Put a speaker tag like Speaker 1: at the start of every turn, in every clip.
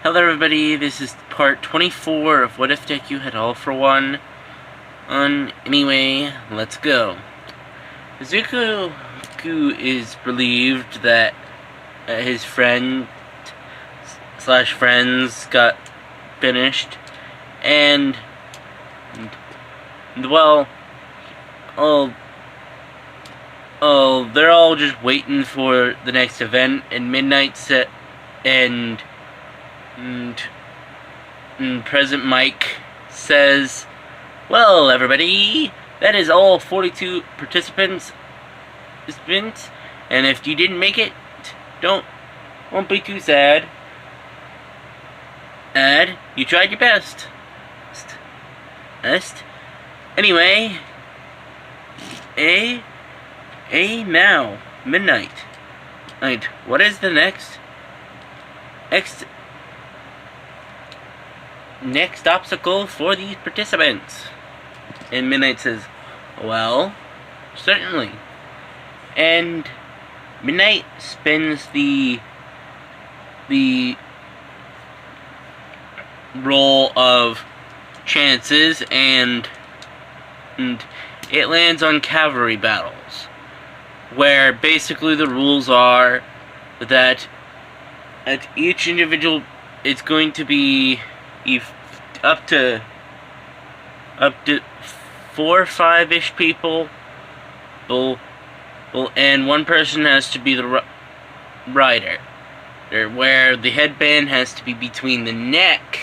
Speaker 1: Hello everybody, this is part 24 of What If Deku Had All for One. Anyway, let's go. Deku is relieved that his friend slash friends got finished, and well, they're all just waiting for the next event, and Midnight set and President Mike says, "Well, everybody, that is all 42 participants, and if you didn't make it, won't be too sad. You tried your best. Anyway, now, Midnight. What is the next obstacle for these participants?" And Midnight says, "Well, certainly." And Midnight spins the roll of chances, and it lands on cavalry battles, where basically the rules are that at each individual it's going to be up to 4 or 5-ish people, and one person has to be the rider, where the headband has to be between the neck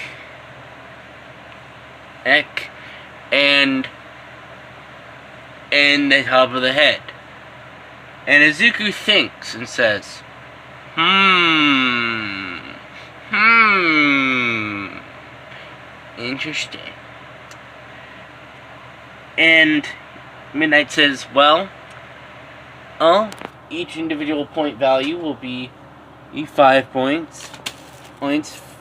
Speaker 1: and the top of the head. And Izuku thinks and says, interesting. And Midnight says, well, each individual point value will be 5 points.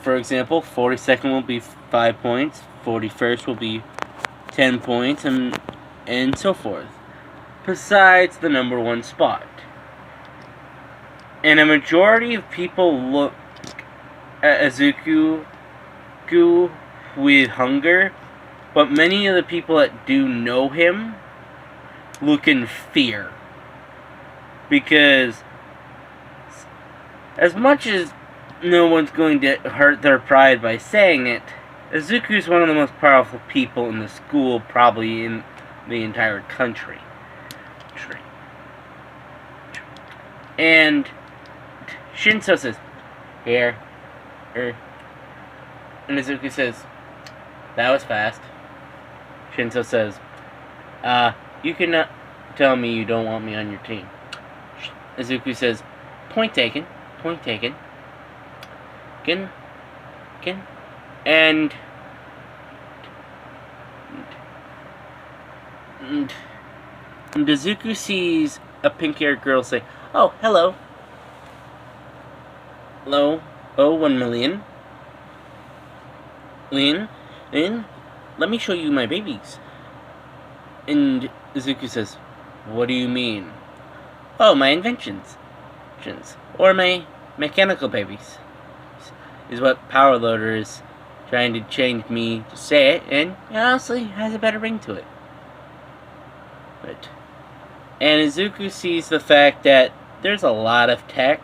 Speaker 1: For example, 42nd will be 5 points, 41st will be 10 points, and so forth, besides the number 1 spot. And a majority of people look at Izuku with hunger, but many of the people that do know him look in fear. Because as much as no one's going to hurt their pride by saying it, Izuku is one of the most powerful people in the school, probably in the entire country. And Shinso says, "Here." And Izuku says, "That was fast." Shinso says, "You cannot tell me you don't want me on your team." Izuku says, "Point taken. And Izuku sees a pink-haired girl say, "Oh, hello. Hello. Oh, 1 million. Lin, let me show you my babies." And Izuku says, "What do you mean?" "Oh, my inventions. Or my mechanical babies," is what Power Loader is trying to change me to say it, and it honestly has a better ring to it. And Izuku sees the fact that there's a lot of tech,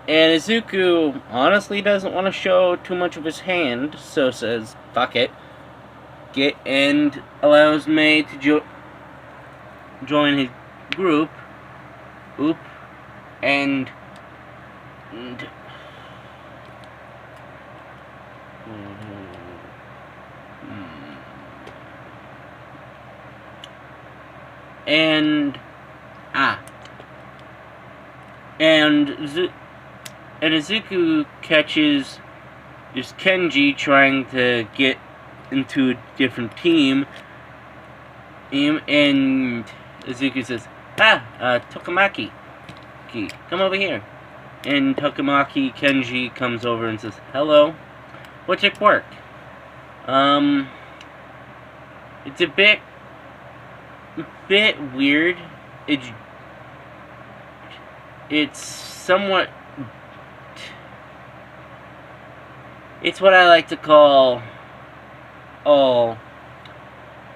Speaker 1: and Izuku honestly doesn't want to show too much of his hand, so says, "Fuck it." And allows May to join his group. And Izuku catches just Kenji trying to get into a different team, and Izuku says, "Tokamaki, come over here." And Tokamaki Kenji comes over and says, "Hello, what's your quirk?" It's a bit weird. It's somewhat It's what I like to call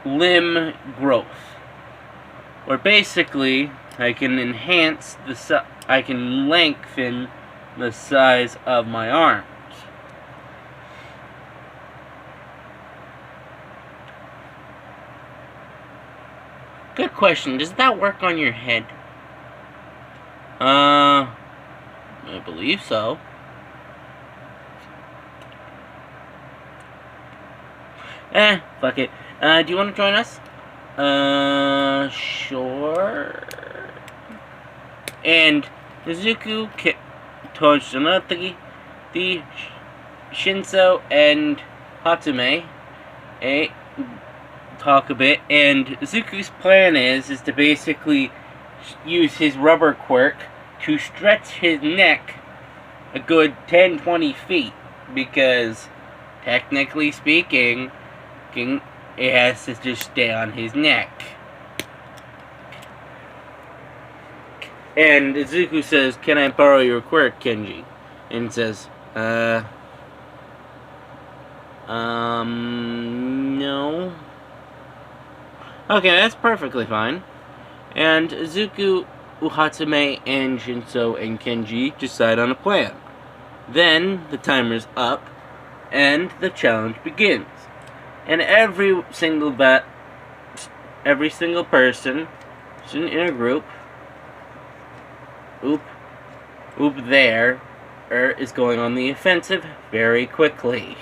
Speaker 1: limb growth, where basically I can I can lengthen the size of my arms. Good question. Does that work on your head? I believe so. Fuck it. Do you want to join us? Sure. And Izuku, Toshinatsuki, the Shinso, and Hatsume talk a bit, and Izuku's plan is to basically use his rubber quirk to stretch his neck a good 10-20 feet, because technically speaking, it has to just stay on his neck. And Izuku says, "Can I borrow your quirk, Kenji?" And says, no. Okay, that's perfectly fine. And Izuku, Hatsume, and Shinso, and Kenji decide on a plan. Then the timer's up, and the challenge begins. And every single person in a group, is going on the offensive very quickly.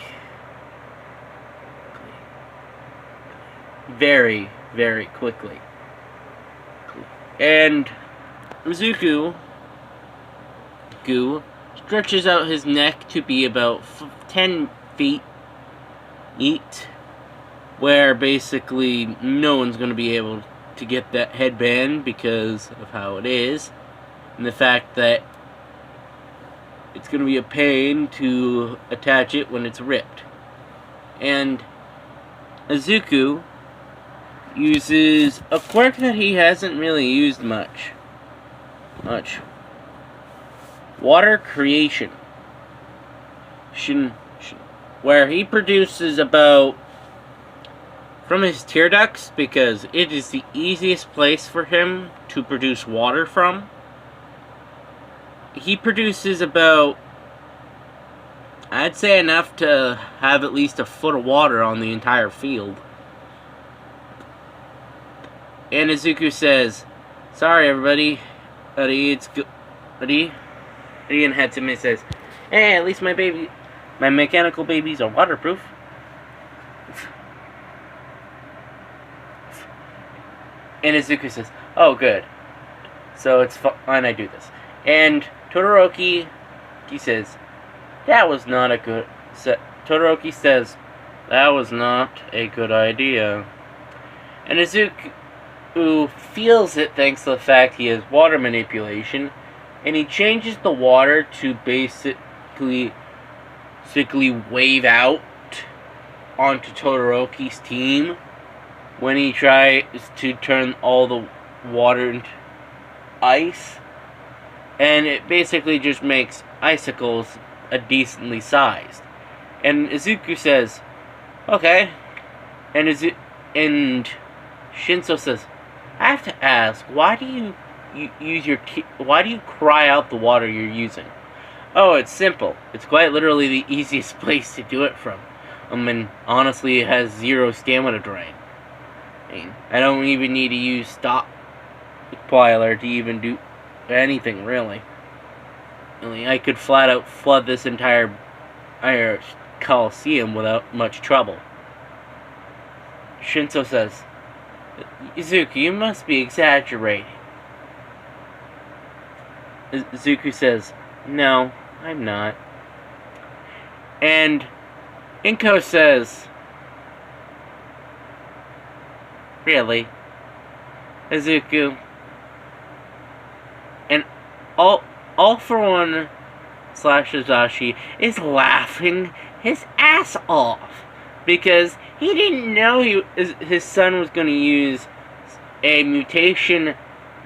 Speaker 1: Very, very quickly. And Izuku stretches out his neck to be about 10 feet each, where basically no one's going to be able to get that headband because of how it is, and the fact that it's going to be a pain to attach it when it's ripped. And Izuku uses a quirk that he hasn't really used much. Water creation. Where he produces about, from his tear ducts, because it is the easiest place for him to produce water from. He produces about, I'd say enough to have at least a foot of water on the entire field. And Izuku says, "Sorry, everybody. It's good." And Hatsume says, "Hey, at least my mechanical babies are waterproof." And Izuku says, "Oh, good. So it's fine I do this." And Todoroki, he says, "That was not a good..." Todoroki says, "That was not a good idea." And Izuku feels it thanks to the fact he has water manipulation, and he changes the water to basically wave out onto Todoroki's team when he tries to turn all the water into ice. And it basically just makes icicles a decently sized. And Izuku says, "Okay." And Shinso says, "I have to ask, why do you why do you cry out the water you're using?" "Oh, it's simple. It's quite literally the easiest place to do it from. And honestly, it has zero stamina drain. I don't even need to use stockpiler to even do anything, really. I could flat out flood this entire Coliseum without much trouble." Shinso says, "Izuku, you must be exaggerating." Izuku says, "No, I'm not." And Inko says, "Really? Izuku?" And all for one / Azashi is laughing his ass off, because he didn't know his son was going to use a mutation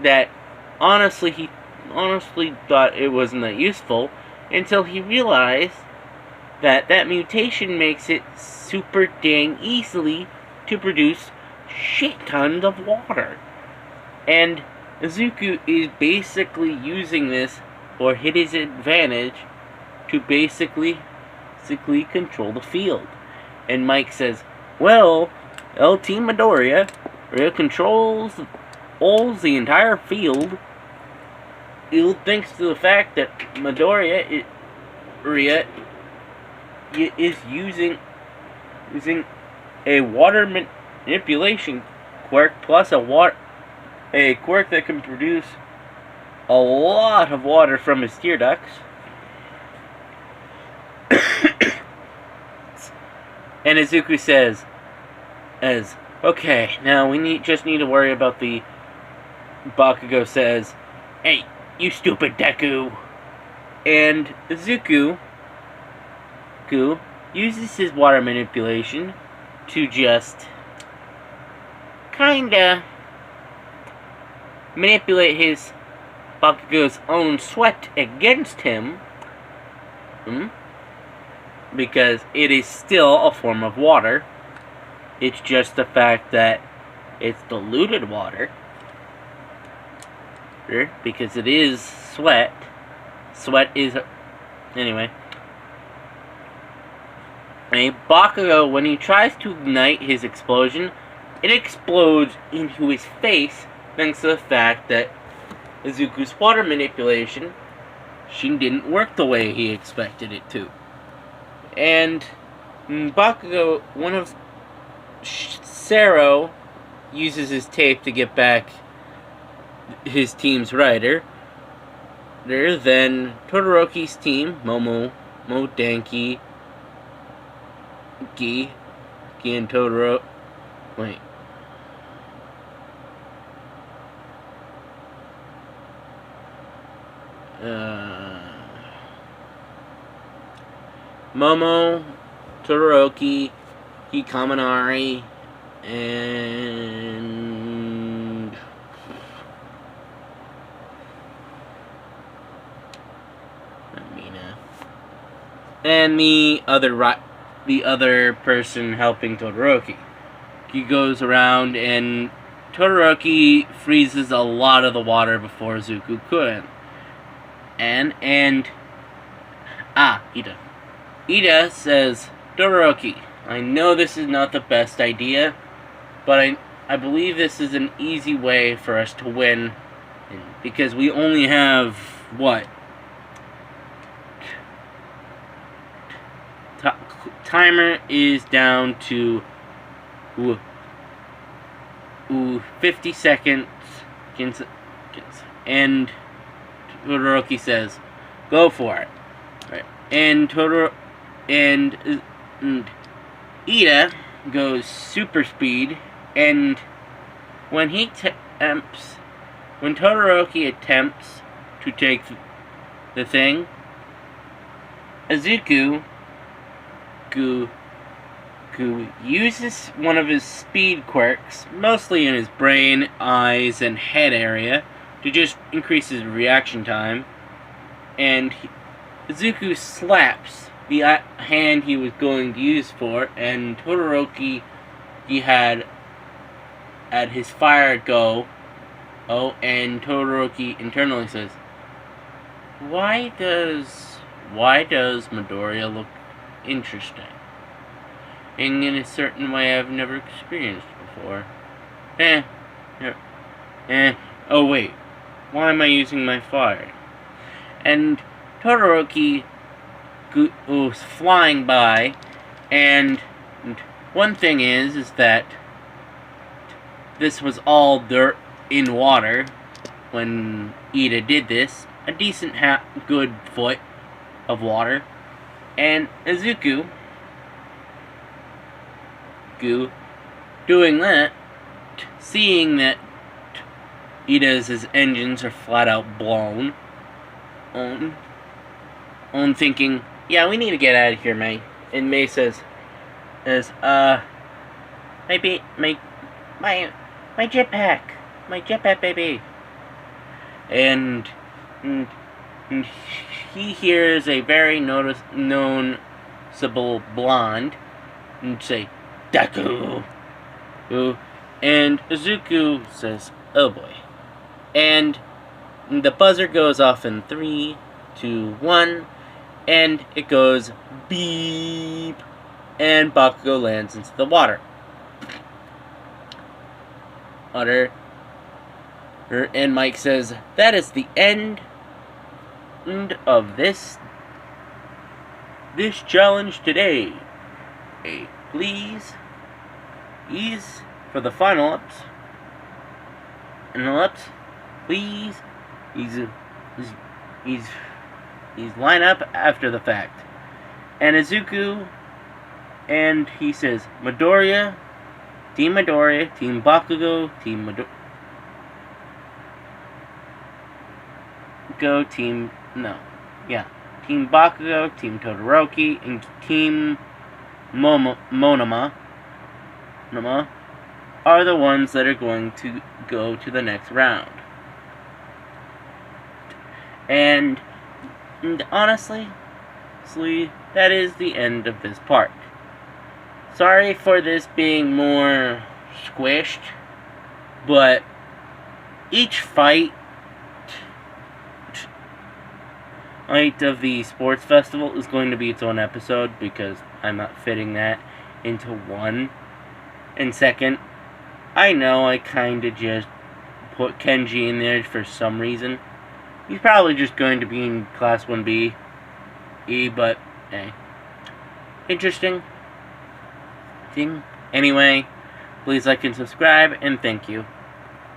Speaker 1: that he honestly thought it wasn't that useful, until he realized that mutation makes it super dang easily to produce shit tons of water. And Izuku is basically using this for his advantage to basically control the field. And Mike says, well, Team Midoriya controls the entire field, thanks to the fact that Midoriya is using a water manipulation quirk plus a quirk that can produce a lot of water from his tear ducts. And Izuku says, okay, now we just need to worry about the... Bakugo says, hey, you stupid Deku. And Izuku uses his water manipulation to just kinda manipulate his Bakugo's own sweat against him, because it is still a form of water. It's just the fact that it's diluted water, because it is sweat. Sweat is... Anyway. And Bakugo, when he tries to ignite his explosion, it explodes into his face, thanks to the fact that Izuku's water manipulation, she didn't work the way he expected it to. And Bakugo, one of Sero, uses his tape to get back his team's rider. Then Todoroki's team, Momo, Danki, Gi and Todoro. Wait. Momo, Todoroki, Hikaminari, and Mina, and the other person helping Todoroki. He goes around and Todoroki freezes a lot of the water before Izuku could. Ida says, Todoroki, I know this is not the best idea, but I believe this is an easy way for us to win, because we only have, what? Timer is down to 50 seconds, and Todoroki says, go for it. Right. And Ida goes super speed, and when Todoroki attempts to take the thing, Izuku uses one of his speed quirks, mostly in his brain, eyes, and head area, to just increase his reaction time, and Izuku slaps the hand he was going to use for it, and Todoroki, he had at his fire go, and Todoroki internally says, why does Midoriya look interesting? And in a certain way I've never experienced before. Oh wait, why am I using my fire? And Todoroki was flying by, and one thing is that this was all dirt in water when Ida did this, a decent good foot of water, and Izuku doing that, seeing that Ida's engines are flat out blown, on thinking, yeah, we need to get out of here, May. And May says, maybe my jetpack, baby. And he hears a very known noticeable blonde, and say, Deku! And Izuku says, oh boy. And the buzzer goes off in 3, 2, 1, and it goes beep, and Bakugo lands into the water. And Mike says, that is the end of this challenge today. Please, for the final ups. And the ups, please, he's line up after the fact. And Izuku, and he says, Midoriya, Team Bakugo, Team Team Bakugo, Team Todoroki, and Team Monoma are the ones that are going to go to the next round. And honestly, that is the end of this part. Sorry for this being more squished, but each fight of the sports festival is going to be its own episode because I'm not fitting that into one. And second, I know I kinda just put Kenji in there for some reason. He's probably just going to be in Class 1B, but hey. Interesting thing. Anyway, please like and subscribe, and thank you.